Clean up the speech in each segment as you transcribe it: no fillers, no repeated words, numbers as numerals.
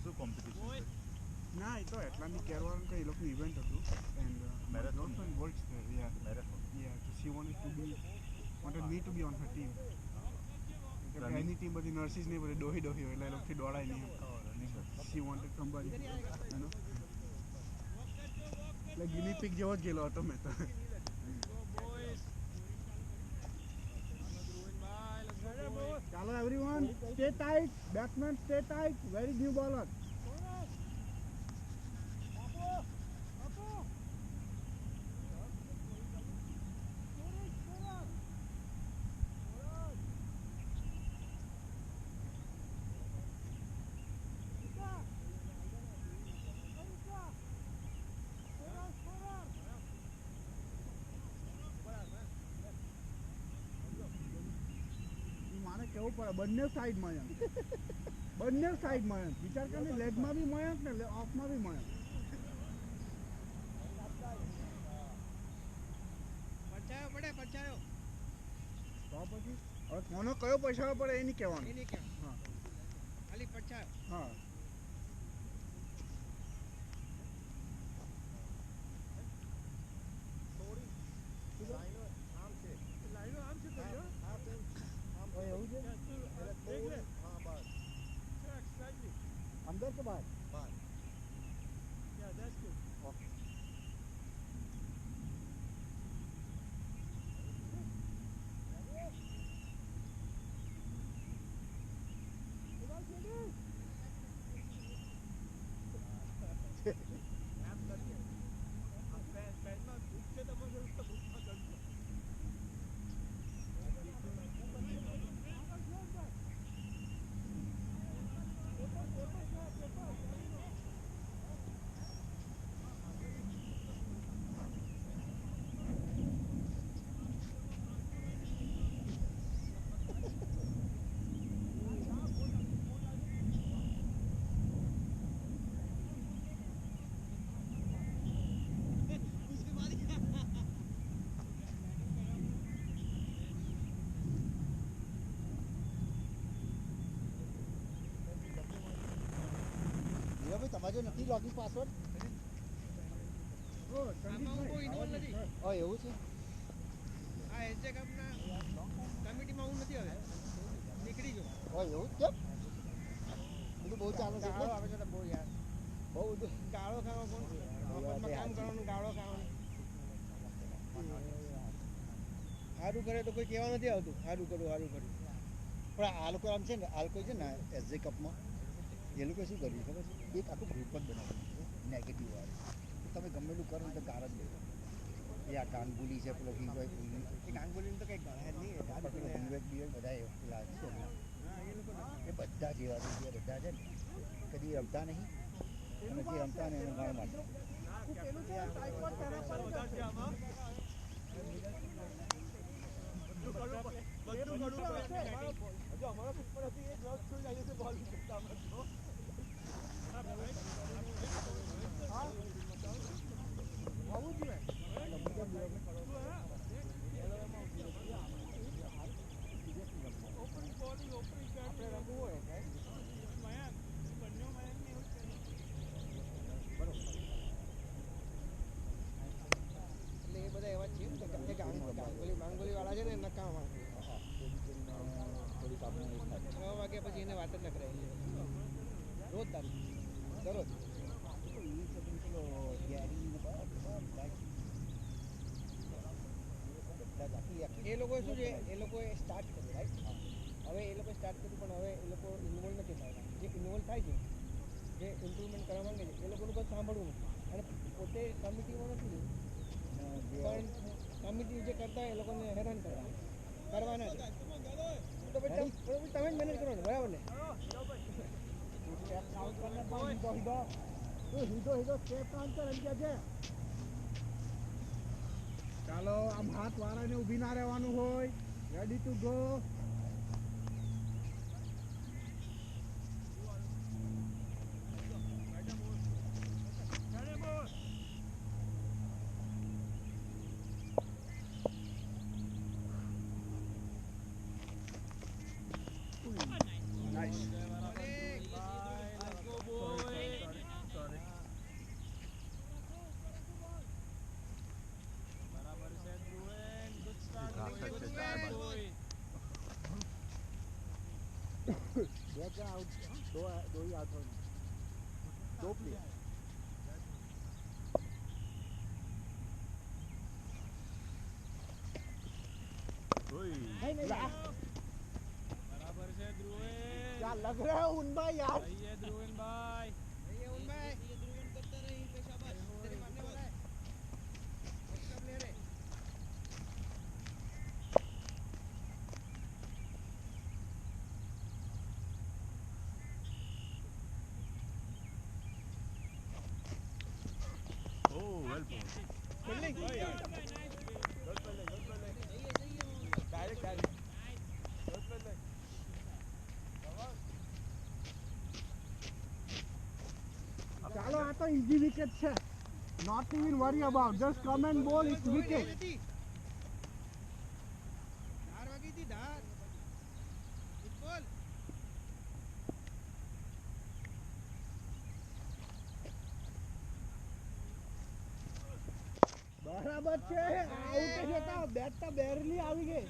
શું કોમ્પિટિશન છે? ના એ તો એટલાની કેરવાનું કંઈ એ લોકોનું ઇવેન્ટ હતું and Marathon? works there, yeah. Marathon. Yeah, so she wanted me to be on her team. Running? Any team બધી નર્સિસ ને બધી ડોહી હોય એટલે એ લોકોથી દોડાય નહીં એમ. Oh, running. She wanted somebody, you know. એટલે ગિની પિગ જેવો જ ગયેલો હતો મેં તો. ચાલો everyone, stay tight, batsman stay tight, very new bowler. મારે કેવું પડે બંને સાઈડ મયંક, બંને સાઈડ મયંક. વિચાર કરીને લેગમાં બી મયંક ને ઓફમાં બી મયંક. પડછાયો પડે પડછાયો. તો પછી હવે કોનો કયો પૈસા પડે એ નહીં કહેવાનું. હા ખાલી પડછાયો. હા અંદર કે બહાર? તમારે નથી લોગિન પાસવર્ડ? એવું છે. આ એસજે કપના કમિટીમાં હું નથી હવે નીકળી ગયો. એવું કેમ? બધું બહુ ચાલે છે. ગાળો આવે છે બહુ યાર, બહુ બધું ગાળો ખાવા કોણ ઓફિસમાં કામ કરવાનું, ગાળો ખાવાનું. સારું કરે તો કોઈ કહેવા નથી આવતું સારું કરું સારું કર્યું. પણ આ લોકો આમ છે ને, આ લોકો છે ને એસજે કપમાં એ લોકો શું કર્યું ખબર છે? એક આખું ગ્રુપ જ બનાવ્યું નેગેટિવ વાળું. તમે ગમે એટલું કરો તો કાર જ લેવો. એ આ ગાંગુલી છે, પેલો વિવેક, ગાંગુલીને તો કંઈ ગણાય જ નહીં. વિવેક બિવેક બધા પેલા છે ને એ બધા જેવા છે. જે બધા છે ને કદી રમતા નહીં અને જે રમતા ને એને ગણ માટે. એટલે એ બધા એવા છે ને ગાંગુલી વાળા છે ને નકામા. 6 વાગ્યા પછી એને વાત જ ન કરાય રોજ દારૂ દરરોજ. એ લોકો શું છે, એ લોકોએ સ્ટાર્ટ કર્યું રાઈટ. હવે એ લોકોએ સ્ટાર્ટ કર્યું પણ હવે એ લોકો ઇન્વોલ્વ નથી થતા. જે ઇન્વોલ્વ થાય છે, જે ઇમ્પ્રુવમેન્ટ કરવા માંગે છે એ લોકોનું બધું સાંભળવું નથી અને પોતે કમિટીમાં નથી પણ કમિટી જે કરતા હોય એ લોકોને હેરાન કરવાના છે. તો પછી તમે જ મેનેજ કરો ને, બરાબર ને? ચાલો આમ હાથ વાળાને ઊભી ના રહેવાનું હોય. Ready to go. Nice. Leg out दो ही आउट होना दो प्लेयर नहीं नहीं बराबर से ध्रुवेन क्या लग रहा है उन भाई यार सही है ध्रुवेन भाई ये उनमें ये ध्रुवन करता रहे पे शाबाश तेरे मारने वाला है एक्स्ट्रा प्लेयर है Oh, well played. Fielding Direct, direct. ચાલો આ તો ઈઝી વિકેટ છે not even worry about just come and bowl it's wicket धार वागी थी धार फुटबॉल બરાબર છે આઉટ જતા બેટ તો બેરલી આવી ગઈ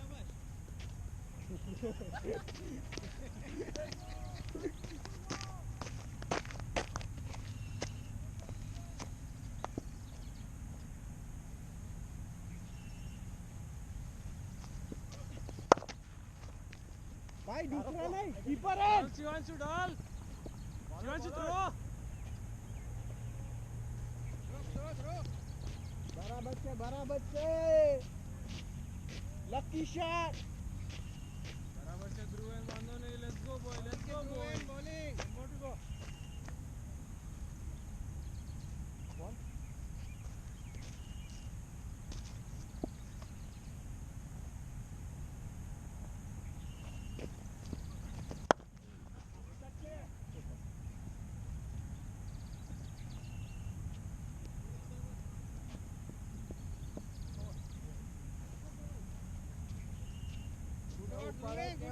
ભાઈ દૂસરા નહીં કીપર હે Shivanshu Dal. Shivanshu throw. બરાબર છે લકી શોટ बराबर से ध्रुवेन वांधो नहीं. Let's go boy. Let's go boy. Bowling More to go.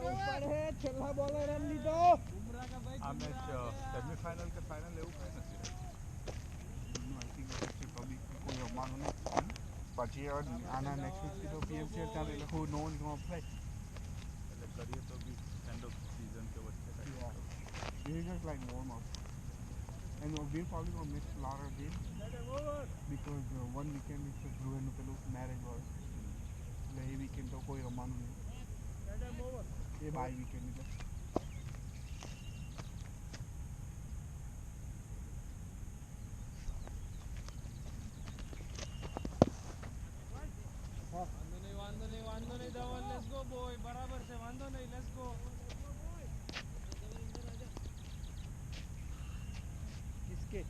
ઉપર હે છેલ્લા બોલે રન લીધો बुमराह का भाई. આ बुमराह મેચ आ गया. સેમીફાઇનલ કે ફાઇનલ એવું કંઈ નથી આઈ થિંક પબ્લિક કોઈ રમવાનું નહીં પછી આના નેક્સ્ટ વીકથી તો પીએમસી ચાલે એટલે હુ નો વન ગોના પ્લે એટલે કરીએ તો બી એન્ડ ઓફ સીઝન કે વચ્ચે This is just like warm up. And we're probably going to miss a lot of games because one weekend is the Dhruven પેલું marriage was. એટલે એ weekend તો કોઈ રમવાનું નહીં. એ બાય weekend એટલે. वांधो नहीं धवल. Let's go boy. बराबर से वांधो नहीं. Let's go. किसके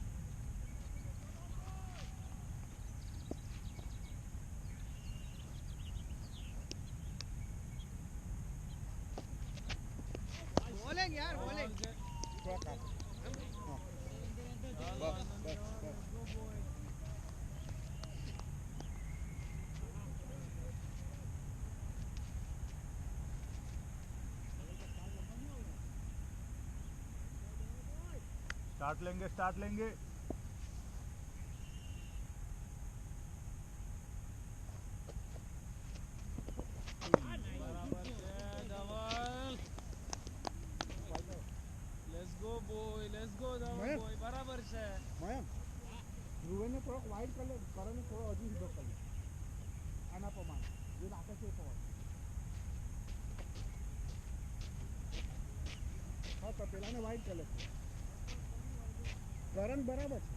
बॉलिंग यार बॉलिंग थोड़ा काम स्टार्ट लेंगे बराबर से धवल. Let's go boy. Let's go Dhawal Mayank. boy. बराबर से. મયંક ધ્રુવેને થોડોક વાઇડ કલર કરને થોડો હજુ સીધો કરી આના પ્રમાણે જે નાખે છે એ પ્રમાણે હા તો પેલાને વાઇડ કલર છે કરણ બરાબર છે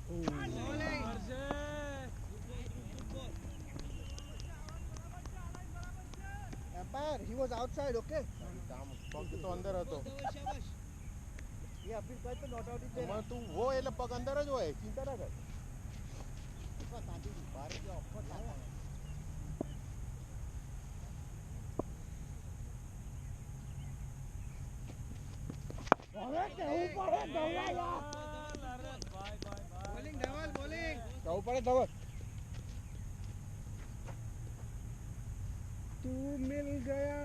बराबर से. Umpire he was outside okay પગ તો અંદર હતો शाबाश એ અપીલ કરે તો નોટ આઉટ ઇઝ એમાં તું હોય એટલે પગ અંદર જ હોય ચિંતા ના કર હવે કેવું પડે ધવલા યાર अरे bye bye bye. बॉलिंग धवल बॉलिंग કેવું પડે ધવલ તું મિલ ગયા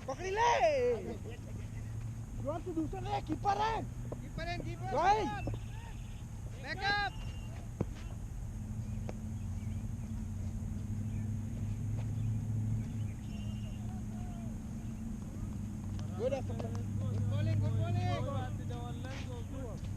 પકડ पकड़ी ले जोर से दूसरा ले कीपर है keeper right backup good effort good bowling कोई बात नहीं धवन लेट्स गो गुड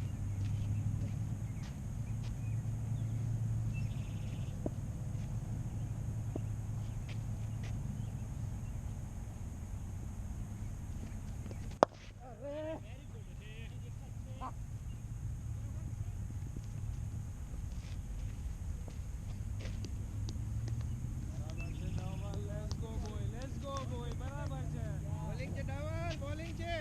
બરાબર છે ધવલ લેટ્સ ગો બોય બરાબર છે બોલિંગ છે ડાવર બોલિંગ છે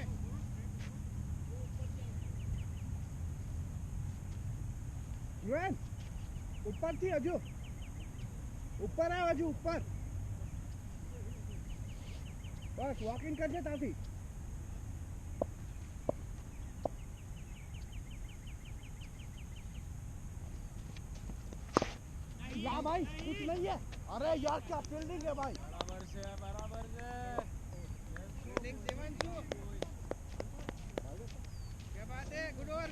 યુએન ઉપરથી હજુ ઉપર આવ હજુ ઉપર બસ વોકિંગ કરજે ત્યાંથી या भाई कुछ नहीं है अरे यार क्या फील्डिंग है भाई બરાબર છે બોલિંગ દેવાંશુ क्या बात है गुड ओवर